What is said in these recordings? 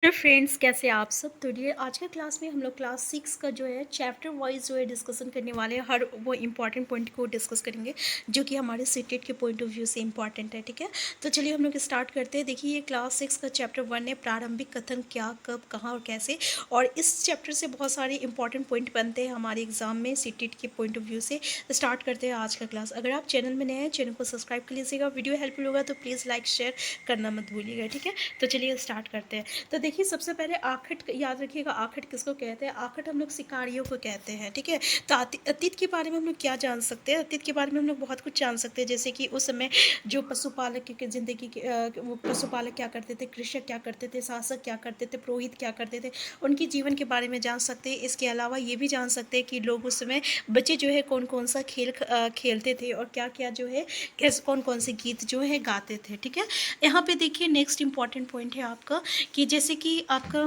तो फ्रेंड्स, कैसे आप सब। तो ये आज का क्लास में हम लोग क्लास 6 का जो है चैप्टर वाइज जो है डिस्कशन करने वाले हैं। हर वो इंपॉर्टेंट पॉइंट को डिस्कस करेंगे जो कि हमारे सीटेट के पॉइंट ऑफ व्यू से इंपॉर्टेंट है। ठीक है, तो चलिए हम लोग स्टार्ट करते हैं। देखिए, ये क्लास 6 का चैप्टर 1 है, प्रारंभिक कथन क्या, कब, कहाँ और कैसे। और इस चैप्टर से बहुत सारे इंपॉर्टेंट पॉइंट बनते हैं हमारे एग्जाम में सीटेट के पॉइंट ऑफ व्यू से। स्टार्ट करते हैं आज का क्लास। अगर आप चैनल में नए हैं, चैनल को सब्सक्राइब कर लीजिएगा। वीडियो हेल्पफुल होगा तो प्लीज़ लाइक शेयर करना मत भूलिएगा। ठीक है, तो चलिए स्टार्ट करते हैं। तो देखिए, सबसे पहले आखट याद रखिएगा। आखट किसको कहते हैं? आखट हम लोग शिकारियों को कहते हैं। ठीक है, तो अतीत के बारे में हम लोग क्या जान सकते हैं? अतीत के बारे में हम लोग बहुत कुछ जान सकते हैं, जैसे कि उस समय जो पशुपालक की ज़िंदगी के वो पशुपालक क्या करते थे, कृषक क्या करते थे, शासक क्या करते थे, पुरोहित क्या करते थे, उनकी जीवन के बारे में जान सकते हैं। इसके अलावा ये भी जान सकते हैं कि लोग उस समय बच्चे जो है कौन कौन सा खेल खेलते थे और क्या क्या जो है कैसे कौन कौन से गीत जो है गाते थे। ठीक है, यहाँ पे देखिए नेक्स्ट इंपॉर्टेंट पॉइंट है आपका कि जैसे कि आपका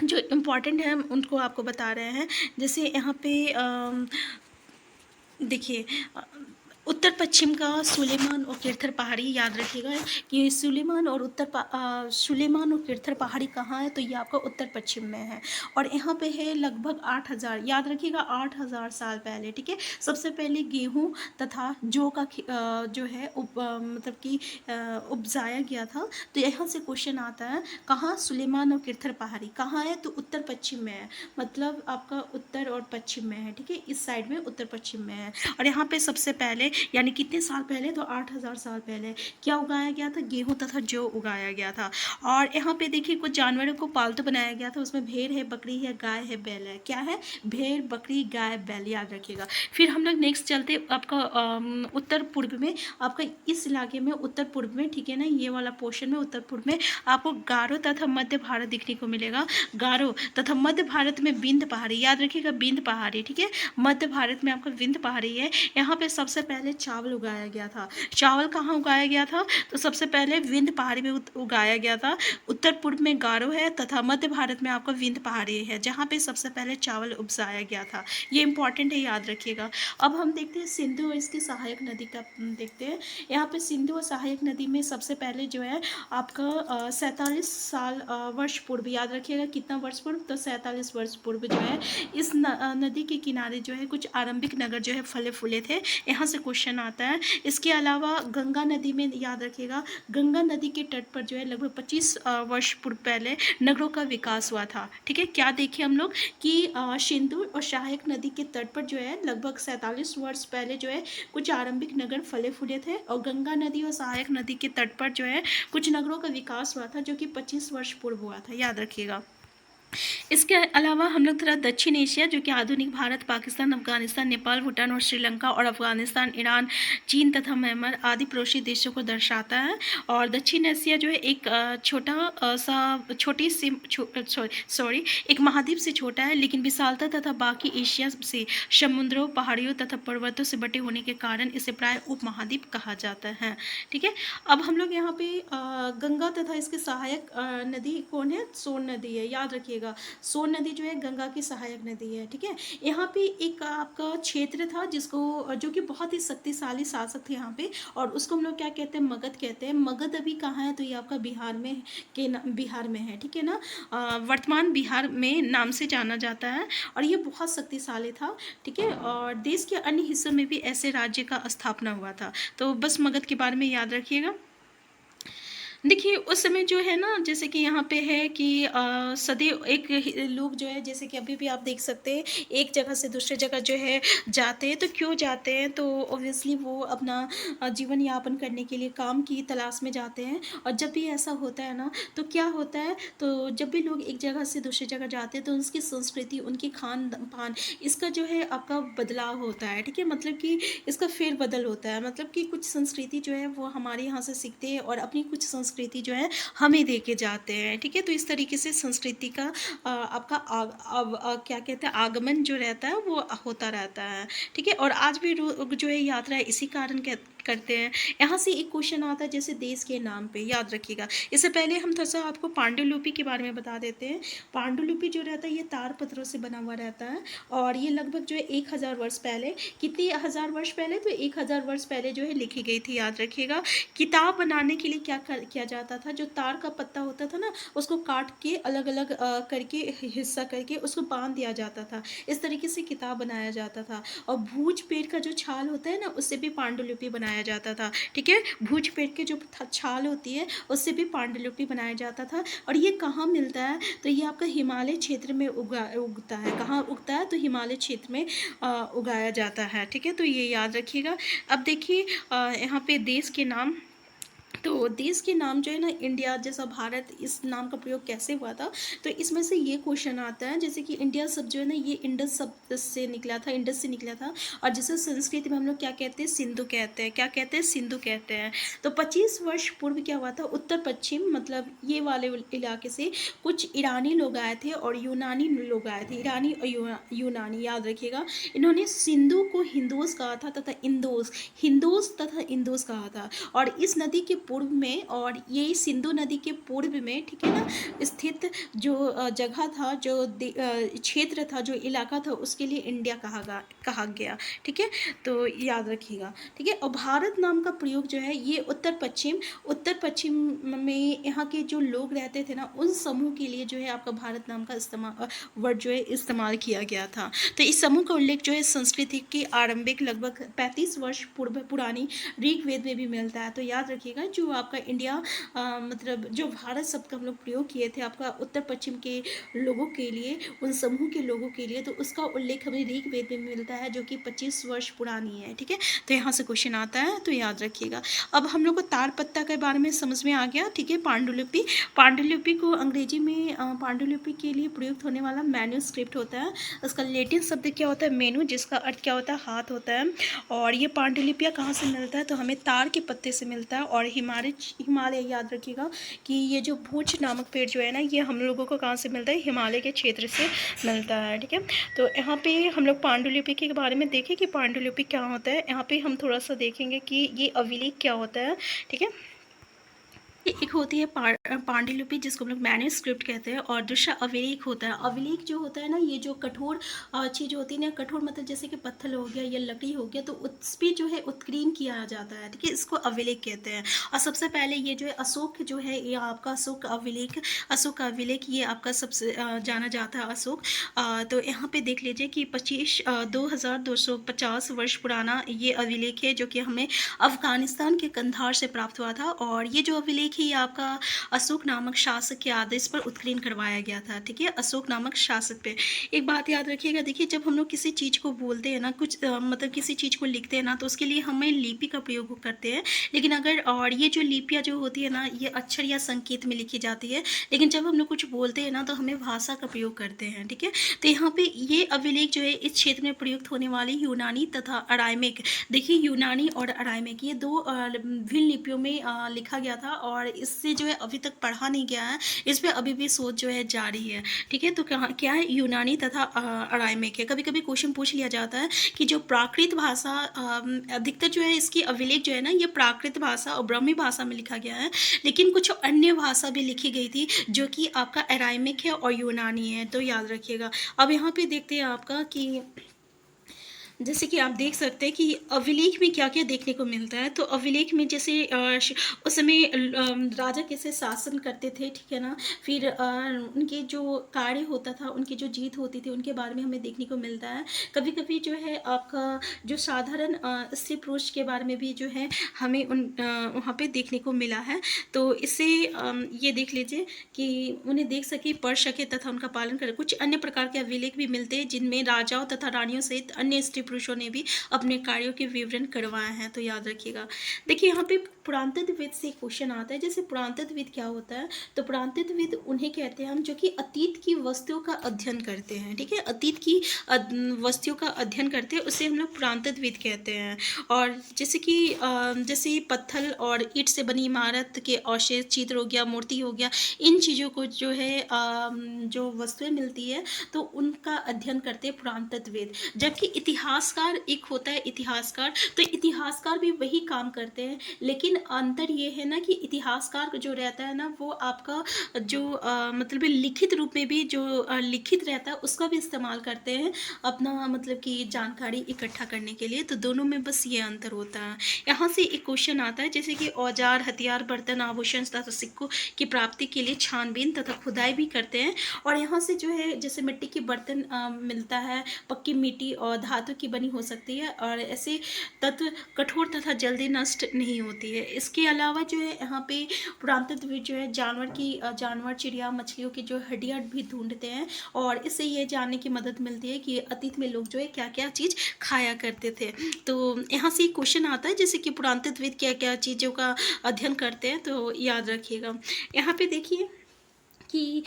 जो इम्पॉर्टेंट है हम उनको आपको बता रहे हैं। जैसे यहाँ पे देखिए, उत्तर पश्चिम का सुलेमान और किरथर पहाड़ी याद रखिएगा कि सुलेमान और किरथर पहाड़ी कहाँ है, तो ये आपका उत्तर पश्चिम में है। और यहाँ पे है लगभग 8,000, याद रखिएगा 8,000 साल पहले। ठीक है, सबसे पहले गेहूँ तथा जौ का जो है मतलब कि उपजाया गया था। तो यहाँ से क्वेश्चन आता है, कहाँ सुलेमान और किरथर पहाड़ी कहाँ है, तो उत्तर पश्चिम में है। मतलब आपका उत्तर और पश्चिम में है। ठीक है, इस साइड में उत्तर पश्चिम में है। और यहाँ पे सबसे पहले यानी कितने साल पहले, तो 8,000 साल पहले क्या उगाया गया था? गेहूं तथा जौ उगाया गया था। और यहाँ पे देखिए कुछ जानवरों को पालतू बनाया गया था। उसमें भेड़ है, बकरी है, गाय है, बैल है। क्या है? भेड़, बकरी, गाय, बैल, याद रखिएगा। फिर हम लोग नेक्स्ट चलते आपका उत्तर पूर्व में। आपका इस इलाके में उत्तर पूर्व में, ठीक है ना, ये वाला पोर्शन में उत्तर पूर्व में आपको गारो तथा मध्य भारत दिखने को मिलेगा। गारो तथा मध्य भारत में विंध्य पहाड़ी, याद रखिएगा विंध्य पहाड़ी। ठीक है, मध्य भारत में आपका विंध्य पहाड़ी है। यहाँ पे सबसे पहले चावल उगाया गया था। चावल कहाँ उगाया गया था? तो सबसे पहले विंध्य पहाड़ी में उगाया गया था। उत्तर पूर्व में गारो है तथा मध्य भारत में आपका विंध्य पहाड़ी है, जहाँ पे सबसे पहले चावल उपजाया गया था। ये इंपॉर्टेंट है, याद रखिएगा। अब हम देखते हैं सिंधु और इसकी सहायक नदी का देखते हैं। यहाँ पे सिंधु और सहायक नदी में सबसे पहले जो है आपका 47 साल वर्ष पूर्व, याद रखिएगा कितना वर्ष पूर्व, तो 47 वर्ष पूर्व जो है इस नदी के किनारे जो है कुछ आरंभिक नगर जो है फले फूले थे। यहाँ से क्वेश्चन आता है। इसके अलावा गंगा नदी में, याद रखिएगा, गंगा नदी के तट पर जो है लगभग 25 वर्ष पूर्व पहले नगरों का विकास हुआ था। ठीक है, क्या देखे हम लोग कि सिंधु और सहायक नदी के तट पर जो है लगभग 47 वर्ष पहले जो है कुछ आरंभिक नगर फले फूले थे, और गंगा नदी और सहायक नदी के तट पर जो है कुछ नगरों का विकास हुआ था, जो कि 25 वर्ष पूर्व हुआ था, याद रखिएगा। इसके अलावा हम लोग थोड़ा दक्षिण एशिया, जो कि आधुनिक भारत, पाकिस्तान, अफगानिस्तान, नेपाल, भूटान और श्रीलंका और अफगानिस्तान, ईरान, चीन तथा म्यांमार आदि पड़ोसी देशों को दर्शाता है। और दक्षिण एशिया जो है एक एक महाद्वीप से छोटा है, लेकिन विशालता तथा बाकी एशिया से समुद्रों, पहाड़ियों तथा पर्वतों से बटे होने के कारण इसे प्राय उप महाद्वीप कहा जाता है। ठीक है, अब हम लोग यहाँ पे गंगा तथा इसके सहायक नदी कौन है? सोन नदी है, याद रखिएगा। सोन नदी जो है गंगा की सहायक नदी है। ठीक है, यहाँ पे एक आपका क्षेत्र था जिसको जो कि बहुत ही शक्तिशाली शासक थे यहाँ पे, और उसको हम लोग क्या कहते हैं? मगध कहते हैं। मगध अभी कहाँ है? तो ये आपका बिहार में बिहार में है। ठीक है ना, वर्तमान बिहार में नाम से जाना जाता है, और ये बहुत शक्तिशाली था। ठीक है, और देश के अन्य हिस्सों में भी ऐसे राज्य का स्थापना हुआ था। तो बस मगध के बारे में याद रखिएगा। देखिए, उस समय जो है ना, जैसे कि यहाँ पे है कि सदैव एक लोग जो है, जैसे कि अभी भी आप देख सकते हैं, एक जगह से दूसरे जगह जो है जाते हैं। तो क्यों जाते हैं? तो ऑब्वियसली वो अपना जीवन यापन करने के लिए काम की तलाश में जाते हैं। और जब भी ऐसा होता है ना, तो क्या होता है, तो जब भी लोग एक जगह से दूसरी जगह जाते हैं तो उसकी संस्कृति, उनकी खान पान, इसका जो है आपका बदलाव होता है। ठीक है, मतलब कि इसका फेर बदल होता है। मतलब कि कुछ संस्कृति जो है वो हमारे यहाँ से सीखते हैं और अपनी कुछ संस्कृति जो है हमें दे के जाते हैं। ठीक है, तो इस तरीके से संस्कृति का आपका क्या कहते हैं, आगमन जो रहता है वो होता रहता है। ठीक है, और आज भी जो है यात्रा इसी कारण करते हैं। यहाँ से एक क्वेश्चन आता है, जैसे देश के नाम पे, याद रखिएगा। इससे पहले हम थोड़ा सा आपको पांडुलिपि के बारे में बता देते हैं। पांडुलिपि जो रहता है ये तार पत्रों से बना हुआ रहता है, और ये लगभग जो है 1,000 वर्ष पहले, कितनी 1,000 वर्ष पहले, तो 1,000 वर्ष पहले जो है लिखी गई थी, याद रखिएगा। किताब बनाने के लिए क्या किया जाता था, जो तार का पत्ता होता था ना उसको काट के अलग अलग करके हिस्सा करके उसको बांध दिया जाता था। इस तरीके से किताब बनाया जाता था। और भूज पेड़ का जो छाल होता है ना उससे भी पांडुलिपि बनाया जाता था। ठीक है, भूज पेड़ के जो छाल होती है उससे भी पांडुलिपि बनाया जाता था। और ये कहाँ मिलता है, तो ये आपका हिमालय क्षेत्र में उगता है। कहाँ उगता है, तो हिमालय क्षेत्र में उगाया जाता है। ठीक है, तो ये याद रखिएगा। अब देखिए यहाँ पे देश के नाम, तो देश के नाम जो है ना, इंडिया जैसा भारत, इस नाम का प्रयोग कैसे हुआ था, तो इसमें से ये क्वेश्चन आता है। जैसे कि इंडिया शब्द जो है ना ये इंडस शब्द से निकला था, इंडस से निकला था। और जैसे संस्कृत में हम लोग क्या कहते हैं, सिंधु कहते हैं। क्या कहते हैं, सिंधु कहते हैं। तो 25 वर्ष पूर्व क्या हुआ था, उत्तर पश्चिम मतलब ये वाले इलाके से कुछ ईरानी लोग आए थे और यूनानी लोग आए थे। ईरानी और यूनानी, याद रखिएगा। इन्होंने सिंधु को हिंदोस कहा था तथा इंदोस, हिंदोस तथा इंदोस कहा था। और इस नदी के पूर्व में, और ये सिंधु नदी के पूर्व में, ठीक है ना, स्थित जो जगह था, जो क्षेत्र था, जो इलाका था, उसके लिए इंडिया कहा गया। ठीक है, तो याद रखिएगा। ठीक है, और भारत नाम का प्रयोग जो है ये उत्तर पश्चिम में यहाँ के जो लोग रहते थे ना उन समूह के लिए जो है आपका भारत नाम का इस्तेमाल वर्ड जो है इस्तेमाल किया गया था। तो इस समूह का उल्लेख जो है संस्कृति की आरंभिक लगभग 35 वर्ष पूर्व पुरानी ऋग्वेद में भी मिलता है। तो याद रखिएगा, जो आपका इंडिया मतलब जो भारत शब्द का हम लोग प्रयोग किए थे आपका उत्तर पश्चिम के लोगों के लिए, उन समूह के लोगों के लिए, तो उसका उल्लेख हमें ऋग्वेद में मिलता है जो कि 25 वर्ष पुरानी है। ठीक है, तो यहाँ से क्वेश्चन आता है, तो याद रखिएगा। अब हम लोग को तार पत्ता के बारे में समझ में आ गया। ठीक है, पांडुलिपि, पांडुलिपि को अंग्रेजी में पांडुलिपि के लिए प्रयुक्त होने वाला मैन्यूस्क्रिप्ट होता है। उसका लेटिन शब्द क्या होता है, मेनू, जिसका अर्थ क्या होता है, हाथ होता है। और ये पांडुलिपियाँ कहाँ से मिलता है, तो हमें तार के पत्ते से मिलता है। और हिमालय याद रखिएगा कि ये जो भूज नामक पेड़ जो है ना ये हम लोगों को कहाँ से मिलता है, हिमालय के क्षेत्र से मिलता है। ठीक है, तो यहाँ पे हम लोग पांडुलिपि के बारे में देखें कि पांडुलिपि क्या होता है। यहाँ पे हम थोड़ा सा देखेंगे कि ये अभिलेख क्या होता है। ठीक है, एक होती है पांडुलिपि जिसको हम लोग मैन्यूस्क्रिप्ट कहते हैं, और दूसरा अभिलेख होता है। अभिलेख जो होता है ना ये जो कठोर चीज़ होती है ना, कठोर मतलब जैसे कि पत्थर हो गया या लकड़ी हो गया, तो उस पर जो है उत्कीर्ण किया जाता है। ठीक है, इसको अभिलेख कहते हैं। और सबसे पहले ये जो है अशोक जो है, ये आपका अशोक का अभिलेख ये आपका सबसे जाना जाता है, अशोक। तो यहाँ पे देख लीजिए कि 2250 वर्ष पुराना ये अभिलेख है जो कि हमें अफगानिस्तान के कंधार से प्राप्त हुआ था। और ये जो अभिलेख है ये आपका अशोक नामक शासक के आदेश पर उत्कीर्ण करवाया गया था। ठीक है, अशोक नामक शासक पे। एक बात याद रखिएगा, देखिए जब हम लोग किसी चीज़ को बोलते हैं ना, कुछ मतलब किसी चीज़ को लिखते हैं ना, तो उसके लिए हमें लिपि का प्रयोग करते हैं। लेकिन अगर, और ये जो लिपियाँ जो होती है ना ये अक्षर या संकेत में लिखी जाती है, लेकिन जब हम लोग कुछ बोलते हैं ना तो हमें भाषा का प्रयोग करते हैं। ठीक है, तो यहाँ पे ये अभिलेख जो है इस क्षेत्र में प्रयुक्त होने वाली यूनानी तथा अरामिक, देखिए यूनानी और अरामिक ये दो विभिन्न लिपियों में लिखा गया था। और इससे जो है अभी तक पढ़ा नहीं गया है, इस पर अभी भी शोध जो है जारी है। ठीक है, तो क्या है, यूनानी तथा अरामिक है। कभी कभी क्वेश्चन पूछ लिया जाता है कि जो प्राकृत भाषा अधिकतर जो है इसकी अभिलेख जो है ना ये प्राकृत भाषा और ब्राह्मी भाषा में लिखा गया है, लेकिन कुछ अन्य भाषा भी लिखी गई थी जो कि आपका अरामिक है और यूनानी है। तो याद रखिएगा। अब यहाँ पे देखते हैं आपका कि जैसे कि आप देख सकते हैं कि अभिलेख में क्या क्या देखने को मिलता है। तो अभिलेख में जैसे उस समय राजा कैसे शासन करते थे, ठीक है ना, फिर उनके जो कार्य होता था, उनकी जो जीत होती थी, उनके बारे में हमें देखने को मिलता है। कभी कभी जो है आपका जो साधारण स्त्री पुरुष के बारे में भी जो है हमें वहाँ पे देखने को मिला है। तो इससे ये देख लीजिए कि उन्हें देख सके, पढ़ सके तथा उनका पालन करे। कुछ अन्य प्रकार के अभिलेख भी मिलते हैं जिनमें राजाओं तथा रानियों सहित अन्य स्त्री पुरुषों ने भी अपने कार्यों के विवरण करवाए हैं। तो याद रखिएगा। देखिए यहाँ पे पुरातत्वविद से क्वेश्चन आता है, जैसे पुरातत्वविद क्या होता है, तो पुरातत्वविद उन्हें कहते हैं हम जो कि अतीत की वस्तुओं का अध्ययन करते हैं। ठीक है, अतीत की वस्तुओं का अध्ययन करते हैं, उसे हम लोग पुरातत्वविद कहते हैं। और जैसे कि जैसे पत्थर और ईंट से बनी इमारत के अवशेष, चित्र हो गया, मूर्ति हो गया, इन चीज़ों को जो है जो वस्तुएं मिलती है तो उनका अध्ययन करते हैं पुरातत्वविद। जबकि इतिहासकार एक होता है इतिहासकार, तो इतिहासकार भी वही काम करते हैं, लेकिन अंतर ये है ना कि इतिहासकार जो रहता है ना वो आपका जो मतलब लिखित रूप में भी जो लिखित रहता है उसका भी इस्तेमाल करते हैं अपना मतलब कि जानकारी इकट्ठा करने के लिए। तो दोनों में बस ये अंतर होता है। यहाँ से एक क्वेश्चन आता है जैसे कि औजार, हथियार, बर्तन, आभूषण तथा सिक्कों की प्राप्ति के लिए छानबीन तथा खुदाई भी करते हैं। और यहाँ से जो है जैसे मिट्टी के बर्तन मिलता है, पक्की मिट्टी और धातु की बनी हो सकती है और ऐसे तत्व कठोर तथा जल्दी नष्ट नहीं होती है। इसके अलावा जो है यहाँ पे पुरातत्वविद जो है जानवर, चिड़िया, मछलियों की जो हड्डियाँ भी ढूंढते हैं और इससे ये जानने की मदद मिलती है कि अतीत में लोग जो है क्या क्या चीज़ खाया करते थे। तो यहाँ से क्वेश्चन आता है जैसे कि पुरातत्वविद क्या क्या चीज़ों का अध्ययन करते हैं, तो याद रखिएगा। यहाँ पे देखिए कि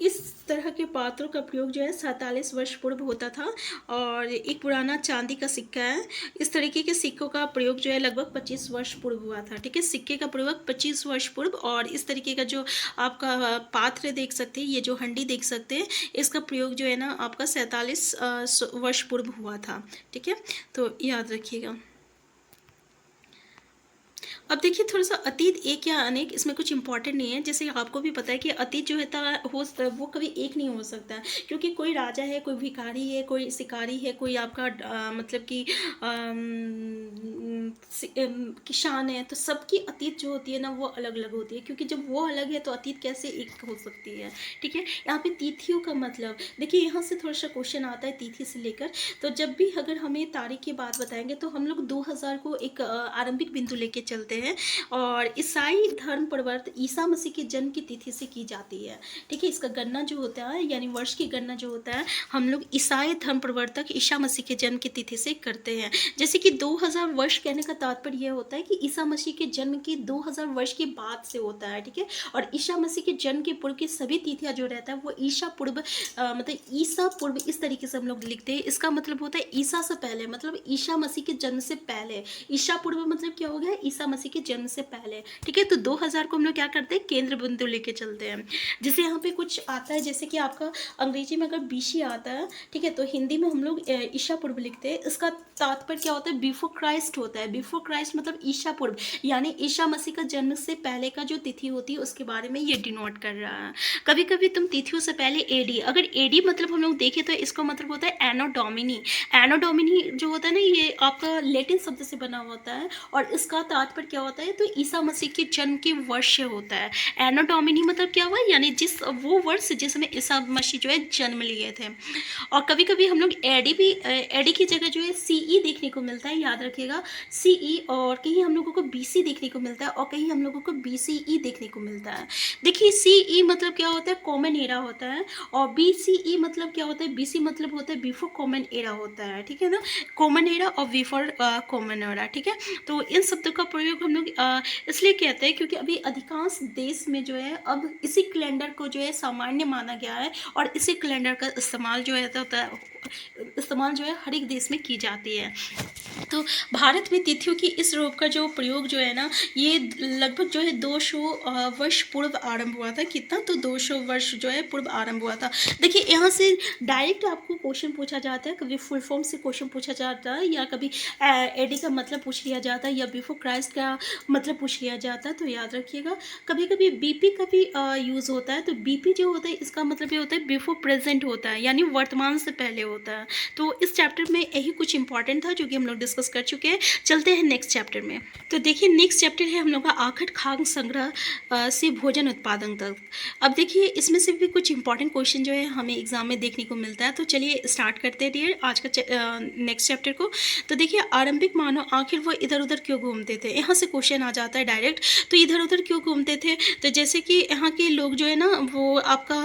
इस तरह के पात्रों का प्रयोग जो है 47 वर्ष पूर्व होता था और एक पुराना चांदी का सिक्का है। इस तरीके के सिक्कों का प्रयोग जो है लगभग 25 वर्ष पूर्व हुआ था। ठीक है, सिक्के का प्रयोग 25 वर्ष पूर्व। और इस तरीके का जो आपका पात्र देख सकते हैं, ये जो हंडी देख सकते हैं, इसका प्रयोग जो है ना आपका 47 वर्ष पूर्व हुआ था। ठीक है, तो याद रखिएगा। अब देखिए थोड़ा सा अतीत एक या अनेक, इसमें कुछ इंपॉर्टेंट नहीं है। जैसे आपको भी पता है कि अतीत जो है वो कभी एक नहीं हो सकता है, क्योंकि कोई राजा है, कोई भिखारी है, कोई शिकारी है, कोई आपका मतलब कि किसान है। तो सबकी अतीत जो होती है ना वो अलग अलग होती है, क्योंकि जब वो अलग है तो अतीत कैसे एक हो सकती है। ठीक है, यहाँ पे तिथियों का मतलब देखिए, यहाँ से थोड़ा सा क्वेश्चन आता है तिथि से लेकर। तो जब भी अगर हमें तारीख की बात बताएंगे तो हम लोग 2000 को एक आरंभिक बिंदु लेके चलते हैं और ईसाई धर्म प्रवर्त ईसा मसीह के जन्म की तिथि से की जाती है। ठीक है, इसका गणना जो होता है यानी वर्ष की गणना जो होता है हम लोग ईसाई धर्म प्रवर्तक ईसा मसीह के जन्म की तिथि से करते हैं। जैसे कि 2000 वर्ष कहने का तात्पर्य यह होता है कि ईसा मसीह के जन्म की 2000 वर्ष के बाद से होता है। ठीक है, और ईसा मसीह के जन्म के पूर्व की सभी तिथियां जो रहता है वो ईसा पूर्व मतलब ईसा पूर्व इस तरीके से हम लोग लिखते हैं। इसका मतलब होता है ईसा से पहले, मतलब ईसा मसीह के जन्म से पहले। ईसा पूर्व मतलब क्या हो गया, ईसा मसीह के जन्म से पहले। ठीक है, तो 2000 को हम लोग क्या करते हैं, केंद्र बिंदु लेके चलते हैं। जैसे यहाँ पे कुछ आता है जैसे कि आपका अंग्रेजी में अगर बीसी आता है, ठीक है, तो हिंदी में हम लोग ईसा पूर्व लिखते हैं। इसका तात्पर्य क्या होता है, बिफोर क्राइस्ट होता है। बिफोर क्राइस्ट मतलब ईसा पूर्व, यानी ईसा मसीह का जन्म से पहले का जो तिथि होती है उसके बारे में ये डिनोट कर रहा है। कभी कभी तुम तिथियों से पहले एडी, अगर एडी मतलब हम लोग देखें तो इसका मतलब होता है एनो डोमिनी। एनो डोमिनी जो होता है ना ये आपका लैटिन शब्द से बना होता है और इसका तात्पर्य क्या होता है, तो ईसा मसीह के जन्म के वर्ष होता है। एनो डोमिनी मतलब क्या हुआ, यानी जिस वो वर्ष जिसमें ईसा मसीह जो है जन्म लिए थे। और कभी कभी हम लोग एडी की जगह जो है सीई देखने को मिलता है, याद रखिएगा सीई। और कहीं हम लोगों को बीसी देखने को मिलता है और कहीं हम लोगों को बीसीई देखने को मिलता है। देखिए सीई मतलब क्या होता है, कॉमन एरा होता है, और बीसीई मतलब क्या होता है, बीसी मतलब होता है बिफोर कॉमन एरा होता है। ठीक है ना, कॉमन एरा और बिफोर कॉमन एरा। ठीक है, तो इन शब्दों का प्रयोग हम लोग इसलिए कहते हैं क्योंकि अभी अधिकांश देश में जो है अब इसी कैलेंडर को जो है सामान्य माना गया है और इसी कैलेंडर का इस्तेमाल जो है हर एक देश में की जाती है। तो भारत में तिथियों की इस रूप का जो प्रयोग जो है ना ये लगभग जो है 200 वर्ष पूर्व आरंभ हुआ था। कितना, तो 200 वर्ष जो है पूर्व आरंभ हुआ था। देखिए यहाँ से डायरेक्ट आपको क्वेश्चन पूछा जाता है, कभी फुल फॉर्म से क्वेश्चन पूछा जाता है या कभी एडी का मतलब पूछ लिया जाता है या बिफोर क्राइस्ट का मतलब पूछ लिया जाता है। तो याद रखिएगा कभी कभी बीपी का भी यूज़ होता है। तो बीपी जो होता है इसका मतलब ये होता है बिफोर प्रेजेंट होता है, यानी वर्तमान से पहले होता है। तो इस चैप्टर में यही कुछ इंपॉर्टेंट था जो कि हम लोग डिस्कस कर चुके हैं। चलते हैं नेक्स्ट चैप्टर में। तो देखिए नेक्स्ट चैप्टर है हम लोग का आखट खाद्य संग्रह से भोजन उत्पादन तक। अब देखिए इसमें से भी कुछ इंपॉर्टेंट क्वेश्चन जो है हमें एग्जाम में देखने को मिलता है। तो चलिए स्टार्ट करते हैं डियर आज का नेक्स्ट चैप्टर को। तो देखिए आरंभिक मानव आखिर वो इधर उधर क्यों घूमते थे, यहाँ से क्वेश्चन आ जाता है डायरेक्ट। तो इधर उधर क्यों घूमते थे, तो जैसे कि यहाँ के लोग जो है ना वो आपका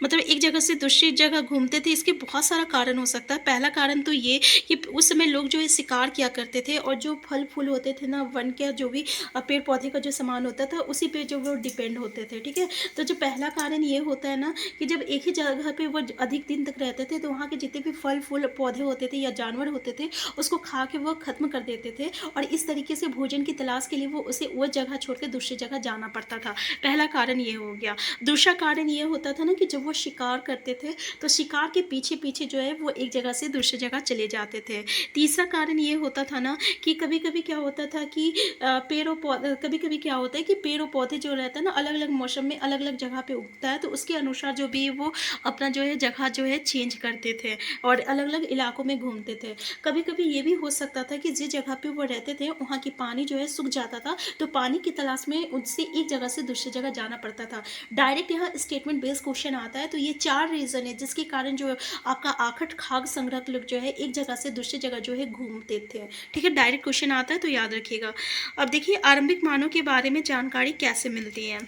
मतलब एक जगह से दूसरी जगह घूमते थे। इसके बहुत सारा कारण हो सकता है। पहला कारण तो ये कि उस समय लोग जो है शिकार किया करते थे और जो फल फूल होते थे ना वन के जो भी पेड़ पौधे का जो सामान होता था उसी पे जो वो डिपेंड होते थे। ठीक है, तो जो पहला कारण ये होता है ना कि जब एक ही जगह पे वो अधिक दिन तक रहते थे तो वहाँ के जितने भी फल फूल पौधे होते थे या जानवर होते थे उसको खा के वो खत्म कर देते थे और इस तरीके से भोजन की तलाश के लिए वो जगह छोड़ के दूसरी जगह जाना पड़ता था। पहला कारण ये हो गया। दूसरा कारण ये होता था ना कि जब वो शिकार करते थे तो शिकार के पीछे पीछे जो है वो एक जगह से दूसरी जगह चले जाते थे। तीसरा कारण ये होता था ना कि कभी कभी क्या होता था कि पेड़ों पौधे, कभी कभी क्या होता है कि पेड़ों पौधे जो रहता है ना अलग अलग मौसम में अलग अलग जगह पे उगता है, तो उसके अनुसार जो भी वो अपना जो है जगह जो है चेंज करते थे और अलग अलग इलाकों में घूमते थे। कभी कभी ये भी हो सकता था कि जिस जगह पे वो रहते थे वहाँ की पानी जो है सूख जाता था, तो पानी की तलाश में उससे एक जगह से दूसरी जगह जाना पड़ता था। डायरेक्ट यहाँ स्टेटमेंट बेस्ड क्वेश्चन आता है, तो ये 4 रीजन है जिसके कारण जो आपका आखट खाद्य संग्रह लोग जो है एक जगह से दूसरी जगह जो है घूमते थे। ठीक है, डायरेक्ट क्वेश्चन आता है तो याद रखिएगा। अब देखिए आरंभिक मानव के बारे में जानकारी कैसे मिलती है।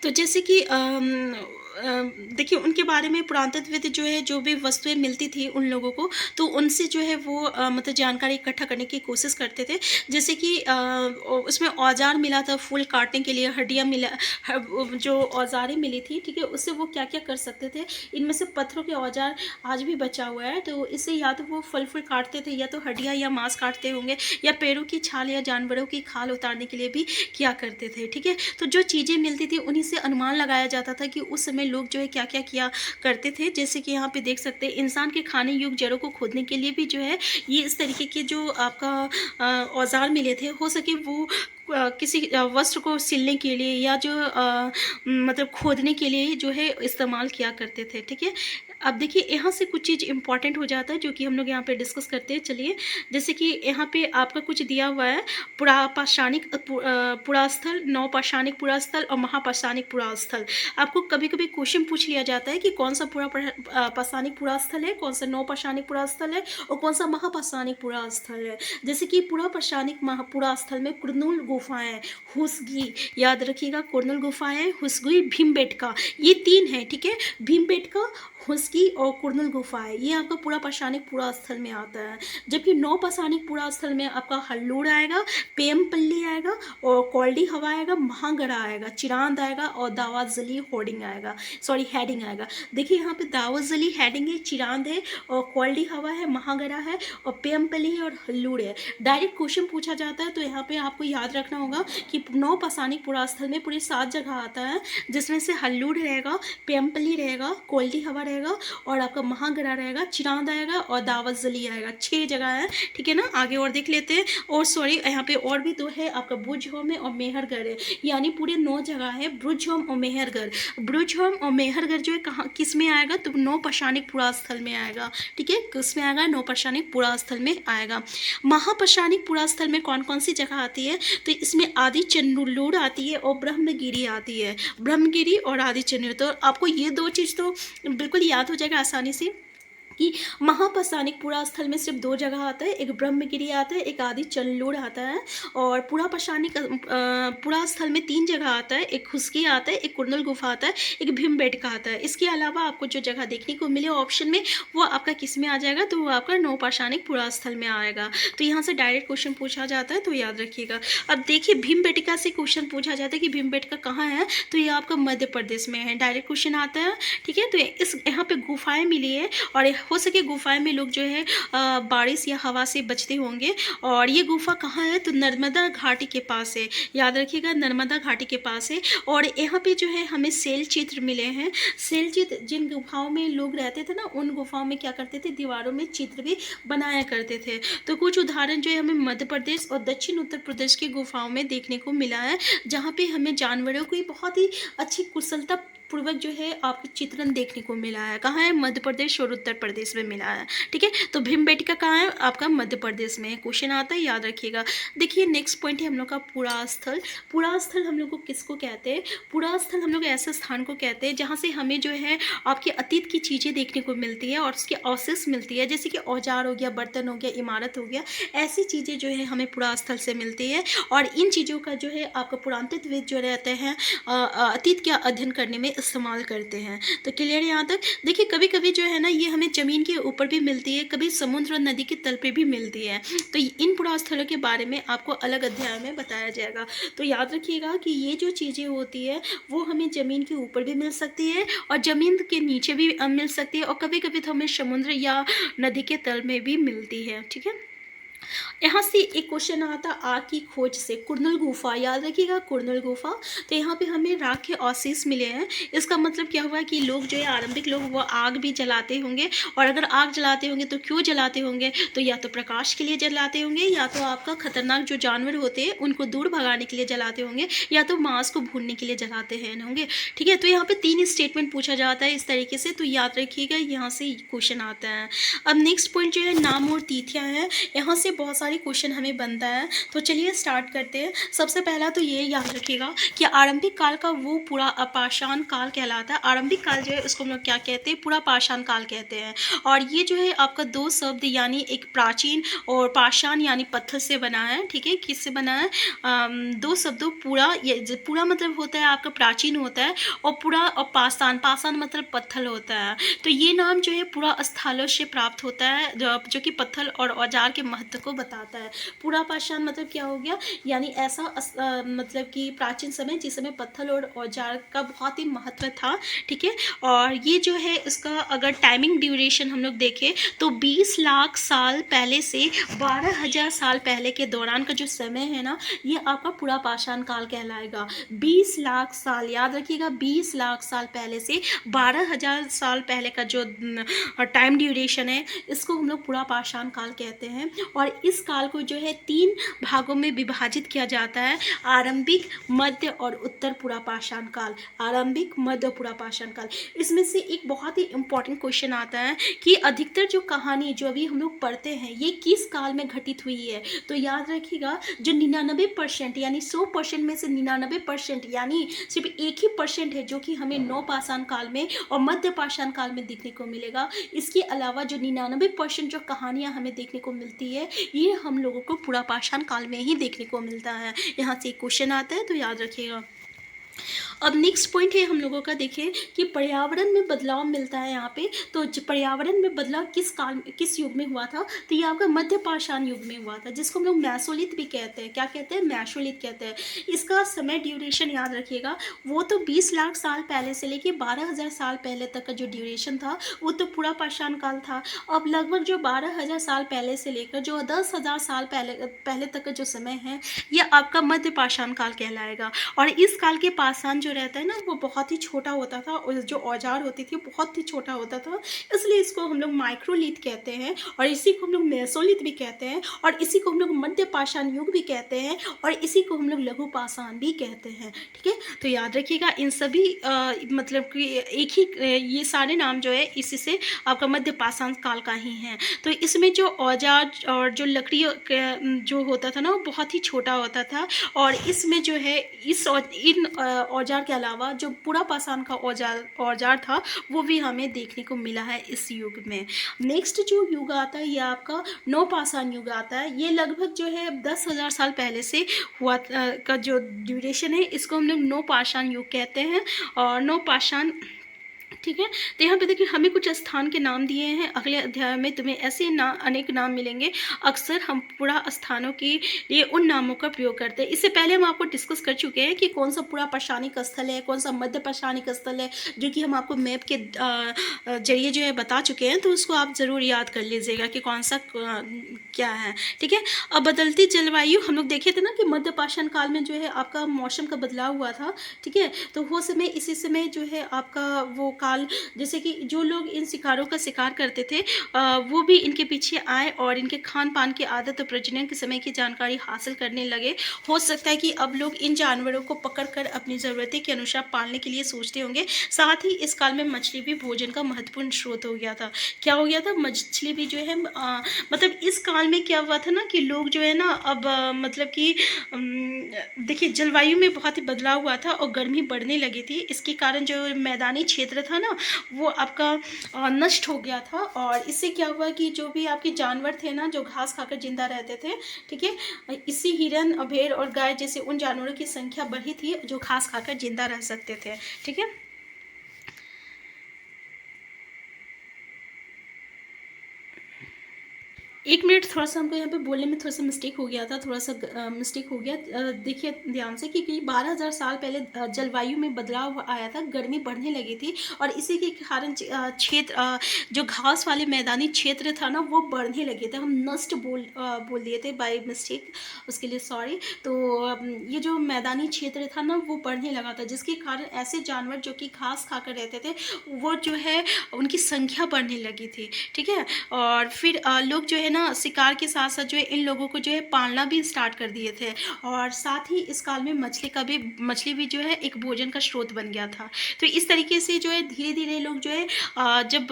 तो जैसे कि देखिए उनके बारे में पुरातत्वविद जो है जो भी वस्तुएं मिलती थी उन लोगों को, तो उनसे जो है वो मतलब जानकारी इकट्ठा करने की कोशिश करते थे। जैसे कि उसमें औजार मिला था फूल काटने के लिए, हड्डियाँ मिला, जो औजारें मिली थी, ठीक है, उससे वो क्या क्या कर सकते थे। इनमें से पत्थरों के औजार आज भी बचा हुआ है, तो इससे या तो वो फल फूल काटते थे या तो हड्डियाँ या मांस काटते होंगे, या पेड़ों की छाल या जानवरों की खाल उतारने के लिए भी किया करते थे। ठीक है, तो जो चीज़ें मिलती थी उन्हीं से अनुमान लगाया जाता था कि उस समय लोग जो है क्या क्या किया करते थे। जैसे कि यहाँ पे देख सकते हैं इंसान के खाने योग्य जड़ों को खोदने के लिए भी जो है ये इस तरीके के जो आपका औजार मिले थे, हो सके वो किसी वस्त्र को सिलने के लिए या जो मतलब खोदने के लिए जो है इस्तेमाल किया करते थे। ठीक है, अब देखिए यहाँ से कुछ चीज़ इंपॉर्टेंट हो जाता है जो कि हम लोग यहाँ पे डिस्कस करते हैं। चलिए, जैसे कि यहाँ पे आपका कुछ दिया हुआ है पुरापाषाणिक पुरास्थल, नवपाषाणिक पुरास्थल और महापाषाणिक पुरास्थल। आपको कभी कभी क्वेश्चन पूछ लिया जाता है कि कौन सा पाषाणिक पुरास्थल है, कौन सा नवपाषाणिक पुरास्थल है और कौन सा महापाषाणिक पुरास्थल है। जैसे कि पुरापाषाणिक पुरास्थल में कुरनूल गुफाएं, हुसगी, याद रखिएगा, कुरनूल गुफाएं, हुसगी, भीमबेटका, ये 3 है। ठीक है, भीमबेटका, हुसगी और कुरनूल गुफाएं, ये आपका पुरापाषाणिक पुरास्थल में आता है। जबकि नवपाषाणिक पुरास्थल में आपका हल्लूर आएगा, पेमपल्ली आएगा और कौल्डी हवा आएगा, महागढ़ा आएगा, चिरांद आएगा और दावाजली होर्डिंग आएगा, सॉरी हेडिंग आएगा। देखिए यहाँ पे दावाजली हेडिंग है, चिरांद है और कौल्डी हवा है, महागढ़ा है और पेमपल्ली है और हल्लूर है। डायरेक्ट क्वेश्चन पूछा जाता है तो यहाँ पे आपको याद रखना होगा कि नवपाषाणिक पुरास्थल में पूरे 7 जगह आता है, जिसमें से हल्लूर रहेगा, पेमपल्ली रहेगा, कौल्डी हवा रहेगा और आपका महागढ़ा रहेगा, चिरांद आएगा और दावतजली आएगा। 6 जगह है। ठीक है ना, आगे और देख लेते हैं। और सॉरी यहाँ पे और भी 2 है, आपका बुर्जहोम है और मेहरगढ़ है, यानी पूरे 9 जगह है, बुर्जहोम और मेहरगढ़। बुर्जहोम और मेहरगढ़ जो है कहाँ किस में आएगा, तो नवपाषाणिक पुरास्थल में आएगा। ठीक है, किस में आएगा, नवपाषाणिक पुरास्थल में आएगा। महापाषाणिक पुरास्थल में कौन कौन सी जगह आती है, तो इसमें आदि चंद्रलूर आती है और ब्रह्मगिरी आती है, ब्रह्मगिरी और आदि चंद्र। तो आपको ये 2 चीज़ तो बिल्कुल याद हो जाएगा आसानी से कि महापाषाणिक पुरास्थल में सिर्फ 2 जगह आता है, एक ब्रह्मगिरी आता है, एक आदि चंद्रलूर आता है। और पुरापाषाणिक पुरास्थल में 3 जगह आता है, एक खुसकी आता है, एक कुरनूल गुफा आता है, एक भीमबेटका आता है। इसके अलावा आपको जो जगह देखने को मिले ऑप्शन में वो आपका किस में आ जाएगा, तो वो आपका नवपाषाणिक पुरास्थल में आएगा। तो यहाँ से डायरेक्ट क्वेश्चन पूछा जाता है तो याद रखिएगा। अब देखिए भीमबेटका से क्वेश्चन पूछा जाता है कि भीमबेटका कहाँ है, तो ये आपका मध्य प्रदेश में है, डायरेक्ट क्वेश्चन आता है। ठीक है, तो इस यहाँ पे गुफाएं मिली है और हो सके गुफाएं में लोग जो है बारिश या हवा से बचते होंगे। और ये गुफा कहाँ है, तो नर्मदा घाटी के पास है, याद रखिएगा, नर्मदा घाटी के पास है। और यहाँ पे जो है हमें शैल चित्र मिले हैं। शैल चित्र जिन गुफाओं में लोग रहते थे ना, उन गुफाओं में क्या करते थे, दीवारों में चित्र भी बनाया करते थे। तो कुछ उदाहरण जो है हमें मध्य प्रदेश और दक्षिण उत्तर प्रदेश की गुफाओं में देखने को मिला है, जहाँ पे हमें जानवरों की बहुत ही अच्छी कुशलता पूर्वक जो है आपको चित्रण देखने को मिला है। कहाँ है, मध्य प्रदेश और उत्तर प्रदेश में मिला है। ठीक है, तो भीमबेटका कहाँ है, आपका मध्य प्रदेश में। क्वेश्चन आता है, याद रखिएगा। देखिए नेक्स्ट पॉइंट है हम लोग का पुरास्थल। पुरास्थल हम लोग को किसको कहते हैं, पुरास्थल हम लोग ऐसे स्थान को कहते हैं जहाँ से हमें जो है आपके अतीत की चीज़ें देखने को मिलती है और उसके अवशेष मिलती है, जैसे कि औजार हो गया, बर्तन हो गया, इमारत हो गया, ऐसी चीज़ें जो है हमें पुरास्थल से मिलती है। और इन चीज़ों का जो है आपका पुरातत्वविद जो रहते हैं अतीत का अध्ययन करने में इस्तेमाल करते हैं। तो क्लियर है यहाँ तक। देखिए कभी कभी जो है ना ये हमें ज़मीन के ऊपर भी मिलती है, कभी समुद्र और नदी के तल पे भी मिलती है। तो इन पुरास्थलों के बारे में आपको अलग अध्याय में बताया जाएगा। तो याद रखिएगा कि ये जो चीज़ें होती है वो हमें ज़मीन के ऊपर भी मिल सकती है और ज़मीन के नीचे भी मिल सकती है और कभी कभी तो हमें समुद्र या नदी के तल में भी मिलती है। ठीक है, यहाँ से एक क्वेश्चन आता आग की खोज से, कुरनल गुफा, याद रखिएगा कुरनल गुफा। तो यहाँ पे हमें राख के अवशेष मिले हैं। इसका मतलब क्या हुआ कि लोग जो है आरंभिक लोग वो आग भी जलाते होंगे, और अगर आग जलाते होंगे तो क्यों जलाते होंगे, तो या तो प्रकाश के लिए जलाते होंगे, या तो आपका खतरनाक जो जानवर होते हैं उनको दूर भगाने के लिए जलाते होंगे, या तो मांस को भूनने के लिए जलाते हैं होंगे। ठीक है, तो यहाँ पे 3 स्टेटमेंट पूछा जाता है इस तरीके से, तो याद रखिएगा यहाँ से क्वेश्चन आता है। अब नेक्स्ट पॉइंट जो है नाम और तिथियाँ हैं, यहाँ से बहुत सारे क्वेश्चन हमें बनता है। तो चलिए स्टार्ट करते हैं। सबसे पहला तो ये याद रखिएगा कि आरंभिक काल का वो पूरा अपाषाण काल कहलाता है। आरंभिक काल जो है उसको हम लोग क्या कहते हैं, पूरा पाषाण काल कहते हैं। और ये जो है आपका 2 शब्द यानी एक प्राचीन और पाषाण यानी पत्थर से बना है। ठीक है, किससे बना है, 2 शब्दों पूरा, ये पूरा मतलब होता है आपका प्राचीन होता है, और पूरा और पाषाण, पाषाण मतलब पत्थर होता है। तो ये नाम जो है पूरा स्थलों से प्राप्त होता है, जो कि पत्थर और औजार के महत्व को बताता है। पूरा पाषाण मतलब क्या हो गया, यानी ऐसा मतलब कि प्राचीन समय जिस समय पत्थर और औजार का बहुत ही महत्व था। ठीक है, और ये जो है इसका अगर टाइमिंग ड्यूरेशन हम लोग देखें तो 20 लाख साल पहले से 12,000 साल पहले के दौरान का जो समय है ना, ये आपका पूरा पाषाण काल कहलाएगा। 20 लाख साल, याद रखिएगा 20 लाख साल पहले से 12,000 साल पहले का जो टाइम ड्यूरेशन है, इसको हम लोग पूरा पाषाण काल कहते हैं। और इस काल को जो है 3 भागों में विभाजित किया जाता है, आरंभिक, मध्य और उत्तर पूरा पाषाण काल। आरंभिक, मध्य, पूरा पाषाण काल। इसमें से एक बहुत ही इंपॉर्टेंट क्वेश्चन आता है कि अधिकतर जो कहानी जो अभी हम लोग पढ़ते हैं ये किस काल में घटित हुई है। तो याद रखिएगा जो 99% यानी 100% में से 99% यानी सिर्फ 1 ही परसेंट है जो कि हमें नव पाषाण काल में और मध्य पाषाण काल में देखने को मिलेगा। इसके अलावा जो 99% जो कहानियां हमें देखने को मिलती है ये हम लोगों को पूरा पाषाण काल में ही देखने को मिलता है। यहाँ से एक क्वेश्चन आता है तो याद रखिएगा। अब नेक्स्ट पॉइंट है हम लोगों का, देखिए कि पर्यावरण में बदलाव मिलता है यहाँ पे। तो पर्यावरण में बदलाव किस युग में हुआ था, तो ये आपका मध्य पाषाण युग में हुआ था, जिसको हम लोग मैसोलिथ भी कहते हैं। क्या कहते हैं, मैसोलिथ कहते हैं। इसका समय ड्यूरेशन याद रखिएगा, वो तो 20 लाख साल पहले से लेके 12,000 साल पहले तक का जो ड्यूरेशन था वो तो पूरा पाषाण काल था। अब लगभग जो 12,000 साल पहले से लेकर जो 10,000 साल पहले तक का जो समय है ये आपका मध्य पाषाण काल कहलाएगा। और इस काल के पाषाण जो रहता है ना वो बहुत ही छोटा होता था, और जो औजार होती थी बहुत ही छोटा होता था, इसलिए इसको हम लोग माइक्रोलिथ कहते हैं, और इसी को हम लोग मेसोलिथ भी कहते हैं, और इसी को हम लोग मध्य पाषाण युग भी कहते हैं, और इसी को हम लोग लघु पाषाण भी कहते हैं। ठीक है, तो याद रखिएगा इन सभी मतलब कि एक ही ये सारे नाम जो है इसी से आपका मध्य पाषाण काल का ही है। तो इसमें जो औजार और जो लकड़ी जो होता था ना वो बहुत ही छोटा होता था, और इसमें जो है इन औजार के अलावा जो पूरा पाषाण का औजार था वो भी हमें देखने को मिला है इस युग में। नेक्स्ट जो युग आता है ये आपका नव पाषाण युग आता है। ये लगभग जो है 10,000 साल पहले से हुआ का जो ड्यूरेशन है इसको हम लोग नव पाषाण युग कहते हैं, और नव पाषाण। ठीक है, तो यहाँ पे देखिए हमें कुछ स्थान के नाम दिए हैं। अगले अध्याय में तुम्हें ऐसे अनेक नाम मिलेंगे। अक्सर हम पूरा स्थानों के लिए उन नामों का प्रयोग करते हैं। इससे पहले हम आपको डिस्कस कर चुके हैं कि कौन सा पूरा पाषाणिक स्थल है, कौन सा मध्य पाषाणिक स्थल है, जो कि हम आपको मैप के जरिए जो है बता चुके हैं। तो उसको आप ज़रूर याद कर लीजिएगा कि कौन सा क्या है। ठीक है, अब बदलती जलवायु हम लोग देखे थे ना कि मध्य पाषाण काल में जो है आपका मौसम का बदलाव हुआ था। ठीक है, तो वो समय इसी समय जो है आपका वो काल, जैसे कि जो लोग इन शिकारों का शिकार करते थे वो भी इनके पीछे आए और इनके खान पान की आदत और प्रजनन के समय की जानकारी हासिल करने लगे। हो सकता है कि अब लोग इन जानवरों को पकड़कर अपनी ज़रूरतें के अनुसार पालने के लिए सोचते होंगे। साथ ही इस काल में मछली भी भोजन का महत्वपूर्ण स्रोत हो गया था। क्या हो गया था, मछली भी जो है मतलब इस काल में क्या हुआ था ना कि लोग जो है ना अब मतलब कि देखिए जलवायु में बहुत ही बदलाव हुआ था और गर्मी बढ़ने लगी थी। इसके कारण जो मैदानी क्षेत्र था ना वो आपका नष्ट हो गया था, और इससे क्या हुआ कि जो भी आपके जानवर थे ना जो घास खाकर जिंदा रहते थे, ठीक है, इसी हिरन, भेड़ और गाय जैसे उन जानवरों की संख्या बढ़ी थी जो घास खाकर जिंदा रह सकते थे। ठीक है, एक मिनट, थोड़ा-सा हमको यहाँ पे बोलने में थोड़ा-सा मिस्टेक हो गया था, थोड़ा-सा मिस्टेक हो गया। देखिए ध्यान से कि 12,000 साल पहले जलवायु में बदलाव आया था, गर्मी बढ़ने लगी थी और इसी के कारण जो घास वाले मैदानी क्षेत्र था ना, वो बढ़ने लगे थे। हम नष्ट बोल दिए थे बाय मिस्टेक, उसके लिए सॉरी। तो ये जो मैदानी क्षेत्र था ना, वो बढ़ने लगा था, जिसके कारण ऐसे जानवर जो कि घास खाकर रहते थे, वो जो है उनकी संख्या बढ़ने लगी थी, ठीक है? और फिर लोग जो है ना शिकार के साथ साथ जो है इन लोगों को जो है पालना भी स्टार्ट कर दिए थे और साथ ही इस काल में मछली भी जो है एक भोजन का स्रोत बन गया था। तो इस तरीके से जो है धीरे धीरे लोग जो है जब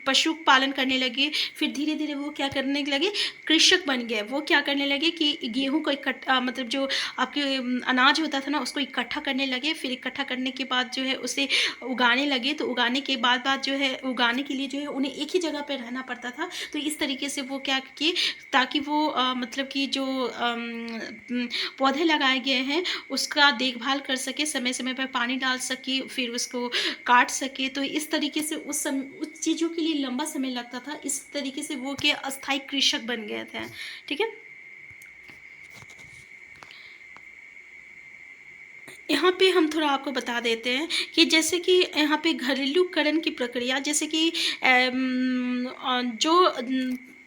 पशु पालन करने लगे, फिर धीरे धीरे वो क्या करने लगे, कृषक बन गए। वो क्या करने लगे कि गेहूं को इकट्ठा, मतलब जो आपके अनाज होता था ना, उसको इकट्ठा करने लगे। फिर इकट्ठा करने के बाद जो है उसे उगाने लगे। तो उगाने के बाद जो है उगाने के लिए जो है उन्हें एक ही जगह पर रहना पड़ता था। तो इस तरीके से वो क्या किए, ताकि वो मतलब कि जो पौधे लगाए गए हैं उसका देखभाल कर सके, समय समय पर पानी डाल सके, फिर उसको काट सके। तो इस तरीके से उस चीज़ों के लिए लंबा समय लगता था। इस तरीके से वो के अस्थायी कृषक बन गए थे, ठीक है। यहाँ पे हम थोड़ा आपको बता देते हैं कि जैसे कि यहाँ पे घरेलूकरण की प्रक्रिया, जैसे कि जो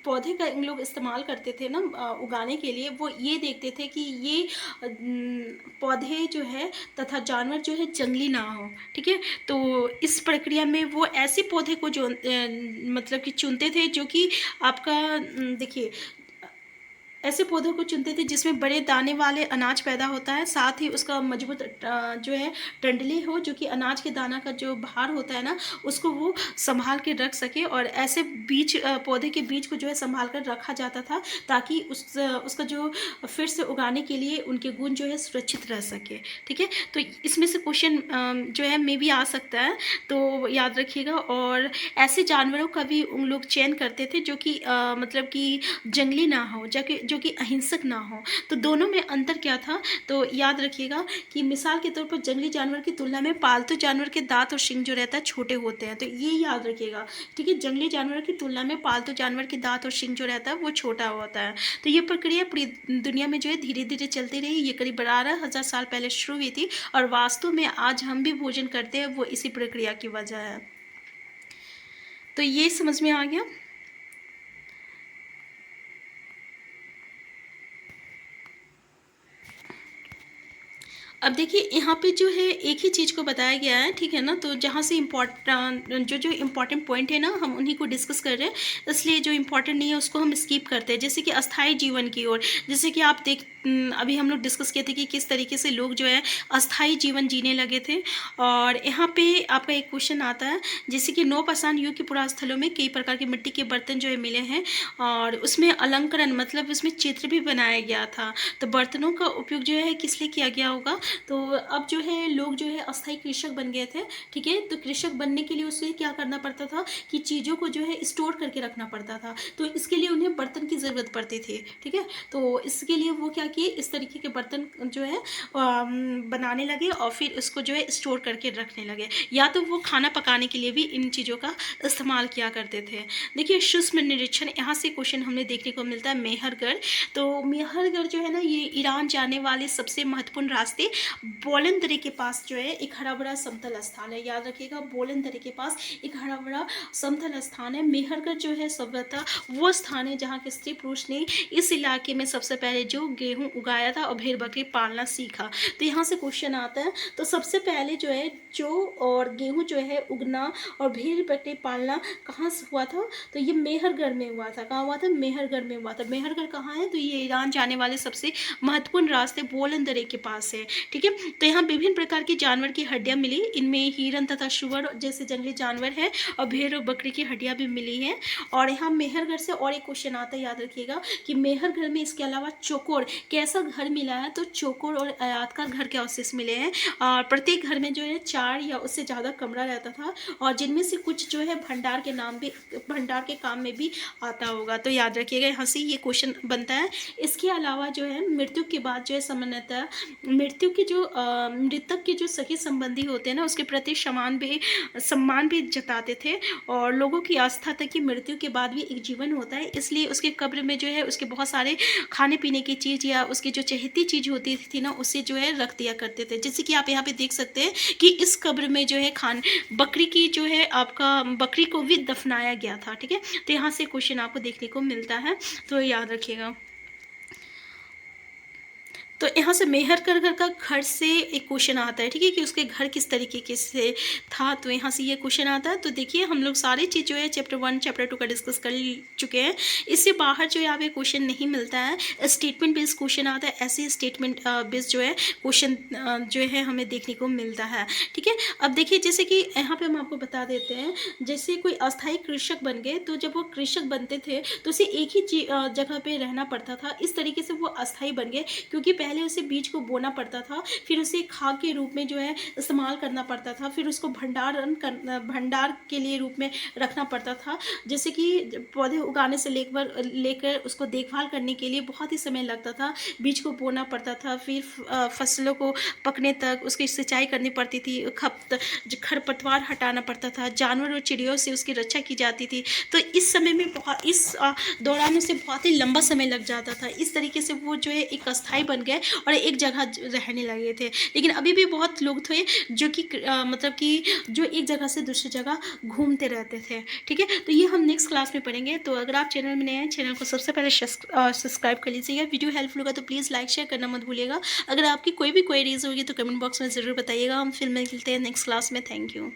पौधे का इन लोग इस्तेमाल करते थे ना उगाने के लिए, वो ये देखते थे कि ये पौधे जो है तथा जानवर जो है जंगली ना हो, ठीक है। तो इस प्रक्रिया में वो ऐसे पौधे को जो मतलब कि चुनते थे जो कि आपका देखिए, ऐसे पौधों को चुनते थे जिसमें बड़े दाने वाले अनाज पैदा होता है, साथ ही उसका मजबूत जो है डंडली हो, जो कि अनाज के दाना का जो भार होता है ना, उसको वो संभाल के रख सके। और ऐसे बीज पौधे के बीज को जो है संभाल कर रखा जाता था, ताकि उसका जो फिर से उगाने के लिए उनके गुण जो है सुरक्षित रह सके, ठीक है। तो इसमें से क्वेश्चन जो है मे भी आ सकता है, तो याद रखिएगा। और ऐसे जानवरों का भी उन लोग चयन करते थे जो कि मतलब कि जंगली ना हो, जो कि अहिंसक ना हो। तो दोनों में अंतर क्या था, तो याद रखिएगा कि मिसाल के तौर पर जंगली जानवर की तुलना में पालतू जानवर के दांत और शिंग जो रहता है छोटे होते हैं। तो ये याद रखिएगा, ठीक है। जंगली जानवर की तुलना में पालतू जानवर के दांत और शिंग जो रहता है वो छोटा होता है। तो ये प्रक्रिया पूरी दुनिया में जो है धीरे धीरे चलती रही। ये करीब 12,000 साल पहले शुरू हुई थी और वास्तव में आज हम भी भोजन करते हैं वो इसी प्रक्रिया की वजह है। तो ये समझ में आ गया। अब देखिए यहाँ पे जो है एक ही चीज़ को बताया गया है, ठीक है ना। तो जहाँ से जो इम्पोर्टेंट पॉइंट है ना, हम उन्हीं को डिस्कस कर रहे हैं, इसलिए जो इम्पोर्टेंट नहीं है उसको हम स्किप करते हैं। जैसे कि अस्थायी जीवन की ओर, जैसे कि आप अभी हम लोग डिस्कस किए थे कि किस तरीके से लोग जो है अस्थायी जीवन जीने लगे थे। और यहाँ पे आपका एक क्वेश्चन आता है, जैसे कि नवपाषाण युग के पुरास्थलों में कई प्रकार के मिट्टी के बर्तन जो है मिले हैं और उसमें अलंकरण, मतलब उसमें चित्र भी बनाया गया था। तो बर्तनों का उपयोग जो है किस लिए किया गया होगा, तो अब जो है लोग जो है अस्थायी कृषक बन गए थे, ठीक है। तो कृषक बनने के लिए उसे क्या करना पड़ता था कि चीज़ों को जो है स्टोर करके रखना पड़ता था। तो इसके लिए उन्हें बर्तन की ज़रूरत पड़ती थी, ठीक है। तो इसके लिए वो क्या किए, इस तरीके के बर्तन जो है बनाने लगे और फिर उसको जो है स्टोर करके रखने लगे। या तो वो खाना पकाने के लिए भी इन चीज़ों का इस्तेमाल किया करते थे। देखिए सूक्ष्म निरीक्षण, यहाँ से क्वेश्चन हमें देखने को मिलता है मेहरगढ़। तो मेहरगढ़ जो है ना, ये ईरान जाने वाले सबसे महत्वपूर्ण रास्ते बोलन दरी के पास जो है एक हरा भरा समतल स्थान है। याद रखिएगा, बोलन दरी के पास एक हरा भरा समतल स्थान है। मेहरगढ़ जो है सभ्यता वो स्थान है जहाँ के स्त्री पुरुष ने इस इलाके में सबसे पहले जो गेहूं उगाया था और भेड़ बकरी पालना सीखा। तो यहाँ से क्वेश्चन आता है, तो सबसे पहले जो है जो और गेहूं जो है उगना और भेड़ बकरी पालना कहाँ से हुआ था, तो ये मेहरगढ़ में हुआ था। कहाँ हुआ था, मेहरगढ़ में हुआ था। मेहरगढ़ कहाँ है, तो ये ईरान जाने वाले सबसे महत्वपूर्ण रास्ते बोलन दरी के पास है, ठीक है। तो यहाँ विभिन्न प्रकार की जानवर की हड्डियां मिली, इनमें हिरन तथा सुअर जैसे जंगली जानवर है और भेड़ और बकरी की हड्डियां भी मिली हैं। और यहाँ मेहरगढ़ से और एक क्वेश्चन आता है, याद रखिएगा कि मेहरगढ़ में इसके अलावा चौकोर कैसा घर मिला है, तो चौकोर और आयातकार घर के अवशेष मिले हैं। और प्रत्येक घर में जो है 4 या उससे ज़्यादा कमरा रहता था और जिनमें से कुछ जो है भंडार के काम में भी आता होगा। तो याद रखिएगा, यहाँ से ये क्वेश्चन बनता है। इसके अलावा जो है मृत्यु के बाद जो है सामान्यतः मृत्यु क्योंकि जो मृतक के जो सगे संबंधी होते हैं ना, उसके प्रति सम्मान भी जताते थे, और लोगों की आस्था था कि मृत्यु के बाद भी एक जीवन होता है, इसलिए उसके कब्र में जो है उसके बहुत सारे खाने पीने की चीज़ या उसकी जो चहेती चीज़ होती थी ना, उसे जो है रख दिया करते थे। जैसे कि आप यहाँ पे देख सकते हैं कि इस कब्र में जो है बकरी की जो है आपका बकरी को भी दफनाया गया था। ठीक है, तो यहाँ से क्वेश्चन आपको देखने को मिलता है, तो याद रखिएगा। तो यहाँ से मेहरकर का घर से एक क्वेश्चन आता है, ठीक है, कि उसके घर किस तरीके के से था, तो यहाँ से ये क्वेश्चन आता है। तो देखिए हम लोग सारी चीज़ जो है चैप्टर 1 चैप्टर 2 का डिस्कस कर चुके हैं, इससे बाहर जो यहाँ पे क्वेश्चन नहीं मिलता है, स्टेटमेंट बेस्ड क्वेश्चन आता है, ऐसे स्टेटमेंट बेस्ड जो है क्वेश्चन जो है हमें देखने को मिलता है। ठीक है, अब देखिए जैसे कि यहाँ पे हम आपको बता देते हैं, जैसे कोई अस्थायी कृषक बन गए, तो जब वो कृषक बनते थे तो उसे एक ही जगह पे रहना पड़ता था, इस तरीके से वो अस्थायी बन गए, क्योंकि पहले उसे बीज को बोना पड़ता था, फिर उसे खाद के रूप में जो है इस्तेमाल करना पड़ता था, फिर उसको भंडार के लिए रूप में रखना पड़ता था, जैसे कि पौधे उगाने से लेकर उसको देखभाल करने के लिए बहुत ही समय लगता था, बीज को बोना पड़ता था, फिर फसलों को पकने तक उसकी सिंचाई करनी पड़ती थी, खरपतवार हटाना पड़ता था, जानवर और चिड़ियों से उसकी रक्षा की जाती थी। तो इस समय में इस दौरान उसे बहुत ही लंबा समय लग जाता था, इस तरीके से वो जो है एक अस्थायी बन गए और एक जगह रहने लगे थे। लेकिन अभी भी बहुत लोग थे जो कि मतलब कि जो एक जगह से दूसरी जगह घूमते रहते थे। ठीक है, तो ये हम नेक्स्ट क्लास में पढ़ेंगे। तो अगर आप चैनल में नए हैं, चैनल को सबसे पहले सब्सक्राइब कर लीजिएगा। वीडियो हेल्पफुल होगा तो प्लीज़ लाइक शेयर करना मत भूलिएगा। अगर आपकी कोई भी क्वेरीज होगी तो कमेंट बॉक्स में ज़रूर बताइएगा। हम फिर मिलते हैं नेक्स्ट क्लास में। Thank you.